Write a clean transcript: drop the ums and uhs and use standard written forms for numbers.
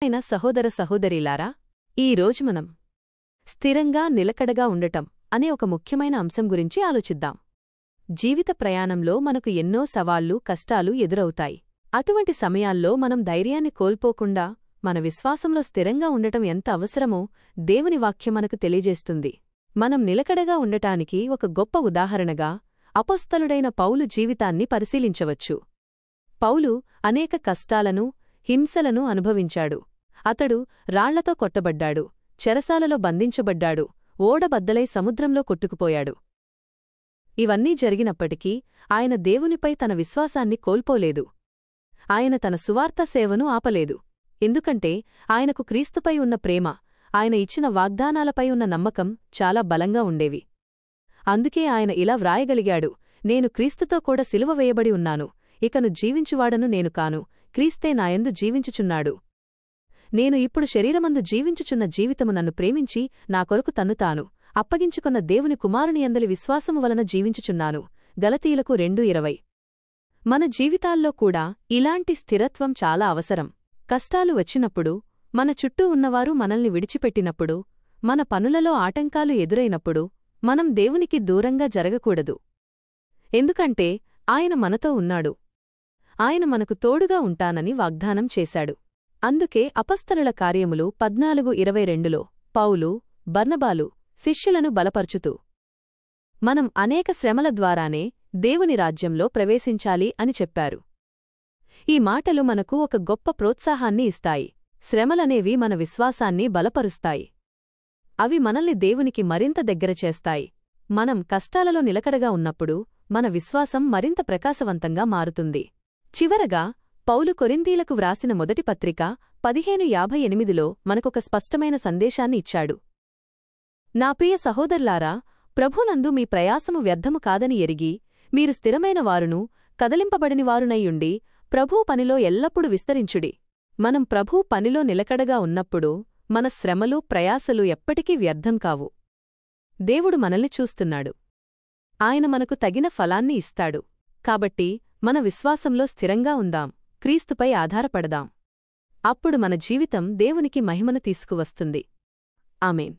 ప్రియమైన సహోదర సహోదరీలారా, ఈ రోజు మనం స్థిరంగా నిలకడగా ఉండటం అనే ఒక ముఖ్యమైన అంశం గురించి ఆలోచిద్దాం. జీవిత ప్రయాణంలో మనకు ఎన్నో సవాళ్లు, కష్టాలు ఎదురవుతాయి. అటువంటి సమయాల్లో మనం ధైర్యాన్ని కోల్పోకుండా మన విశ్వాసంలో స్థిరంగా ఉండటం ఎంత అవసరమో దేవుని వాక్యం మనకు తెలియజేస్తుంది. మనం నిలకడగా ఉండటానికి ఒక గొప్ప ఉదాహరణగా అపొస్తలుడైన పౌలు జీవితాన్ని పరిశీలించవచ్చు. పౌలు అనేక కష్టాలను, హింసలను అనుభవించాడు. అతడు రాళ్లతో కొట్టబడ్డాడు, చెరసాలలో బంధించబడ్డాడు, ఓడబద్దలై సముద్రంలో కొట్టుకుపోయాడు. ఇవన్నీ జరిగినప్పటికీ ఆయన దేవునిపై తన విశ్వాసాన్ని కోల్పోలేదు. ఆయన తన సువార్త సేవను ఆపలేదు. ఎందుకంటే ఆయనకు క్రీస్తుపై ఉన్న ప్రేమ, ఆయన ఇచ్చిన వాగ్దానాలపై ఉన్న నమ్మకం చాలా బలంగా ఉండేవి. అందుకే ఆయన ఇలా వ్రాయగలిగాడు: నేను క్రీస్తుతో కూడా సిలువ వేయబడి ఉన్నాను. ఇకను జీవించువాడను నేను కాను, క్రీస్తే నాయందు జీవించుచున్నాడు. నేను ఇప్పుడు శరీరమందు జీవించుచున్న జీవితము నన్ను ప్రేమించి నా కొరకు తన్ను తాను అప్పగించుకున్న దేవుని కుమారుని యందలి విశ్వాసము వలన జీవించుచున్నాను. గలతీయులకు 2:20. మన జీవితాల్లో కూడా ఇలాంటి స్థిరత్వం చాలా అవసరం. కష్టాలు వచ్చినప్పుడు, మన చుట్టూ ఉన్నవారు మనల్ని విడిచిపెట్టినప్పుడు, మన పనులలో ఆటంకాలు ఎదురైనప్పుడు మనం దేవునికి దూరంగా జరగకూడదు. ఎందుకంటే ఆయన మనతో ఉన్నాడు. ఆయన మనకు తోడుగా ఉంటానని వాగ్దానం చేశాడు. అందుకే అపొస్తలుల కార్యములు 14:22లో పౌలు, బర్నబాలు శిష్యులను బలపర్చుతూ మనం అనేక శ్రమల ద్వారానే దేవుని రాజ్యంలో ప్రవేశించాలి అని చెప్పారు. ఈ మాటలు మనకు ఒక గొప్ప ప్రోత్సాహాన్ని ఇస్తాయి. శ్రమలనేవి మన విశ్వాసాన్ని బలపరుస్తాయి. అవి మనల్ని దేవునికి మరింత దగ్గర చేస్తాయి. మనం కష్టాలలో నిలకడగా ఉన్నప్పుడు మన విశ్వాసం మరింత ప్రకాశవంతంగా మారుతుంది. చివరగా పౌలు కొరింథీలకు వ్రాసిన మొదటి పత్రిక 15:58లో మనకొక స్పష్టమైన సందేశాన్ని ఇచ్చాడు. నా ప్రియ సహోదరులారా, ప్రభునందు మీ ప్రయాసము వ్యర్థము కాదని ఎరిగి, మీరు స్థిరమైన వారును, కదలింపబడినవారునయ్యుండి ప్రభూ పనిలో ఎల్లప్పుడూ విస్తరించుడి. మనం ప్రభూ పనిలో నిలకడగా ఉన్నప్పుడు మన శ్రమలు, ప్రయాసలు ఎప్పటికీ వ్యర్థం కావు. దేవుడు మనల్ని చూస్తున్నాడు. ఆయన మనకు తగిన ఫలాన్ని ఇస్తాడు. కాబట్టి మన విశ్వాసంలో స్థిరంగా ఉందాం, క్రీస్తుపై ఆధారపడదాం. అప్పుడు మన జీవితం దేవునికి మహిమను తీసుకువస్తుంది. ఆమేన్.